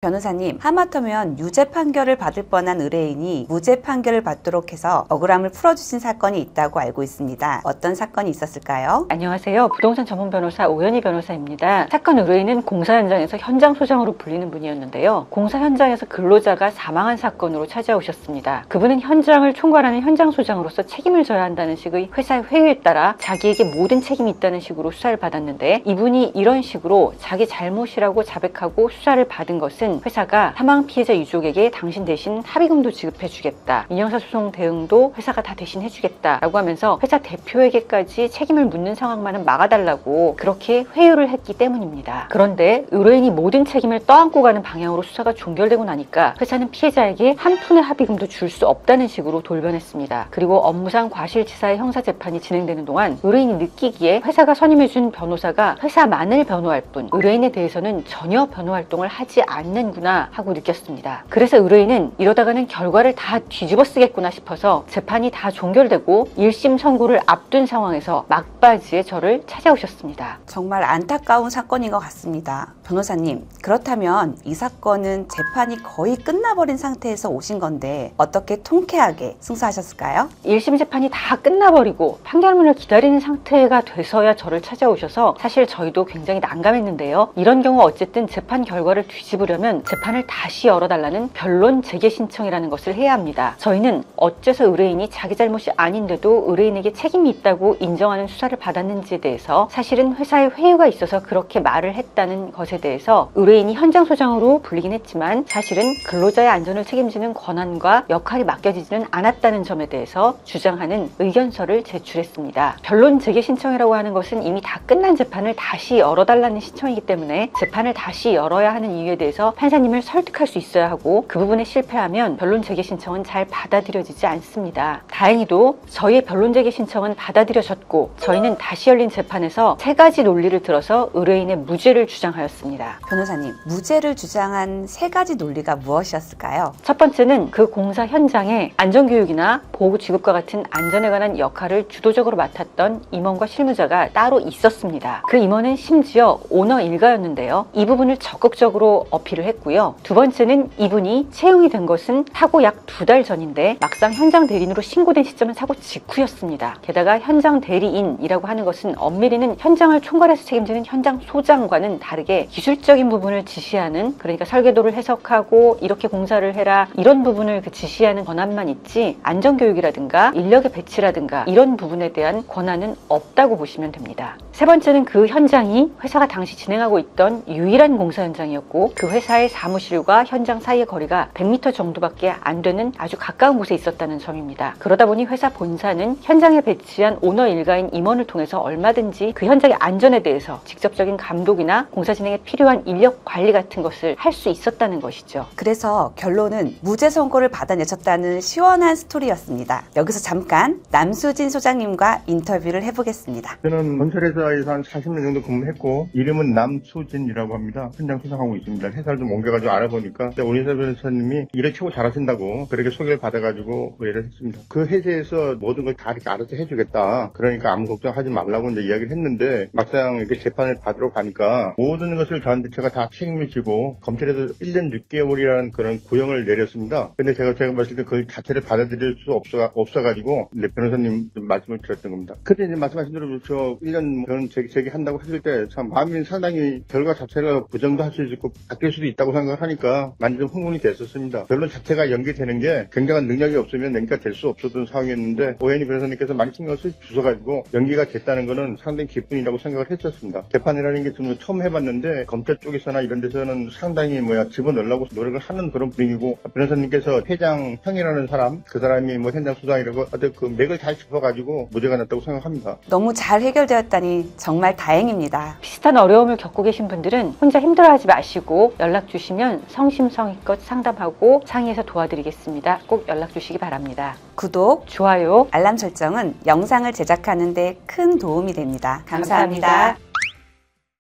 변호사님, 하마터면 유죄 판결을 받을 뻔한 의뢰인이 무죄 판결을 받도록 해서 억울함을 풀어주신 사건이 있다고 알고 있습니다. 어떤 사건이 있었을까요? 안녕하세요. 부동산 전문 변호사 오연희 변호사입니다. 사건 의뢰인은 공사 현장에서 현장 소장으로 불리는 분이었는데요. 공사 현장에서 근로자가 사망한 사건으로 찾아오셨습니다. 그분은 현장을 총괄하는 현장 소장으로서 책임을 져야 한다는 식의 회사의 회유에 따라 자기에게 모든 책임이 있다는 식으로 수사를 받았는데, 이분이 이런 식으로 자기 잘못이라고 자백하고 수사를 받은 것은 회사가 사망 피해자 유족에게 당신 대신 합의금도 지급해주겠다, 민형사소송 대응도 회사가 다 대신 해주겠다 라고 하면서 회사 대표에게까지 책임을 묻는 상황만은 막아달라고 그렇게 회유를 했기 때문입니다. 그런데 의뢰인이 모든 책임을 떠안고 가는 방향으로 수사가 종결되고 나니까 회사는 피해자에게 한 푼의 합의금도 줄 수 없다는 식으로 돌변했습니다. 그리고 업무상 과실치사의 형사재판이 진행되는 동안 의뢰인이 느끼기에 회사가 선임해준 변호사가 회사만을 변호할 뿐 의뢰인에 대해서는 전혀 변호 활동을 하지 않는구나 하고 느꼈습니다. 그래서 의뢰인은 이러다가는 결과를 다 뒤집어 쓰겠구나 싶어서 재판이 다 종결되고 1심 선고를 앞둔 상황에서 막바지에 저를 찾아오셨습니다. 정말 안타까운 사건인 것 같습니다. 변호사님, 그렇다면 이 사건은 재판이 거의 끝나버린 상태에서 오신 건데 어떻게 통쾌하게 승소하셨을까요? 1심 재판이 다 끝나버리고 판결문을 기다리는 상태가 돼서야 저를 찾아오셔서 사실 저희도 굉장히 난감했는데요. 이런 경우 어쨌든 재판 결과를 뒤집으려면 재판을 다시 열어달라는 변론 재개 신청이라는 것을 해야 합니다. 저희는 어째서 의뢰인이 자기 잘못이 아닌데도 의뢰인에게 책임이 있다고 인정하는 수사를 받았는지에 대해서, 사실은 회사에 회유가 있어서 그렇게 말을 했다는 것에 대해서 의뢰인이 현장 소장으로 불리긴 했지만 사실은 근로자의 안전을 책임지는 권한과 역할이 맡겨지지는 않았다는 점에 대해서 주장하는 의견서를 제출했습니다. 변론 재개 신청이라고 하는 것은 이미 다 끝난 재판을 다시 열어달라는 신청이기 때문에 재판을 다시 열어야 하는 이유에 대해서 판사님을 설득할 수 있어야 하고, 그 부분에 실패하면 변론 재개 신청은 잘 받아들여지지 않습니다. 다행히도 저희의 변론 재개 신청은 받아들여졌고 저희는 다시 열린 재판에서 3가지 논리를 들어서 의뢰인의 무죄를 주장하였습니다. 변호사님, 무죄를 주장한 3가지 논리가 무엇이었을까요? 첫 번째는 그 공사 현장에 안전교육이나 보호 지급과 같은 안전에 관한 역할을 주도적으로 맡았던 임원과 실무자가 따로 있었습니다. 그 임원은 심지어 오너 일가였는데요. 이 부분을 적극적으로 어필을 했고요. 두 번째는 이분이 채용이 된 것은 사고 약 2달 전인데 막상 현장 대리인으로 신고된 시점은 사고 직후였습니다. 게다가 현장 대리인이라고 하는 것은 엄밀히는 현장을 총괄해서 책임지는 현장 소장과는 다르게 기술적인 부분을 지시하는, 그러니까 설계도를 해석하고 이렇게 공사를 해라 이런 부분을 지시하는 권한만 있지 안전교육이라든가 인력의 배치라든가 이런 부분에 대한 권한은 없다고 보시면 됩니다. 세 번째는 그 현장이 회사가 당시 진행하고 있던 유일한 공사 현장이었고 그 회사의 사무실과 현장 사이의 거리가 100m 정도밖에 안 되는 아주 가까운 곳에 있었다는 점입니다. 그러다 보니 회사 본사는 현장에 배치한 오너 일가인 임원을 통해서 얼마든지 그 현장의 안전에 대해서 직접적인 감독이나 공사 진행에 필요한 인력 관리 같은 것을 할 수 있었다는 것이죠. 그래서 결론은 무죄 선고를 받아내셨다는 시원한 스토리였습니다. 여기서 잠깐 남수진 소장님과 인터뷰를 해보겠습니다. 저는 건설회사에서 한 40년 정도 근무했고 이름은 남수진이라고 합니다. 현장 수상하고 있습니다. 회사를 좀 옮겨가지고 알아보니까 오인사 변호사님이 일을 최고 잘하신다고 그렇게 소개를 받아가지고 일을 했습니다. 그 회사에서 모든 걸 다 이렇게 알아서 해주겠다. 그러니까 아무 걱정하지 말라고 이제 이야기를 했는데 막상 이렇게 재판을 받으러 가니까 모든 것을 저한테 제가 다 책임을 지고 검찰에서 1년 6개월이라는 그런 구형을 내렸습니다. 근데 제가 봤을 때 그 자체를 받아들일 수 없어가지고 변호사님 말씀을 드렸던 겁니다. 그때 이제 말씀하신 대로 저 1년 변 제기한다고 했을 때 참 마음이 상당히 결과 자체가 부정도 할 수 있고 바뀔 수도 있다고 생각하니까 많이 좀 흥분이 됐었습니다. 변론 자체가 연기되는 게 굉장한 능력이 없으면 연기가 될 수 없었던 상황이었는데 오연희 변호사님께서 많이 신경을 주셔가지고 연기가 됐다는 거는 상당히 기쁨이라고 생각을 했었습니다. 재판이라는 게 좀 처음 해봤는데 검찰 쪽에서나 이런 데서는 상당히 집어넣으려고 노력을 하는 그런 분위기고, 변호사님께서 회장 형이라는 사람, 그 사람이 현장 수장이라고 하여튼 그 맥을 잘 짚어가지고 무죄가 났다고 생각합니다. 너무 잘 해결되었다니 정말 다행입니다. 비슷한 어려움을 겪고 계신 분들은 혼자 힘들어하지 마시고 연락 주시면 성심성의껏 상담하고 상의해서 도와드리겠습니다. 꼭 연락 주시기 바랍니다. 구독, 좋아요, 알람 설정은 영상을 제작하는 데 큰 도움이 됩니다. 감사합니다.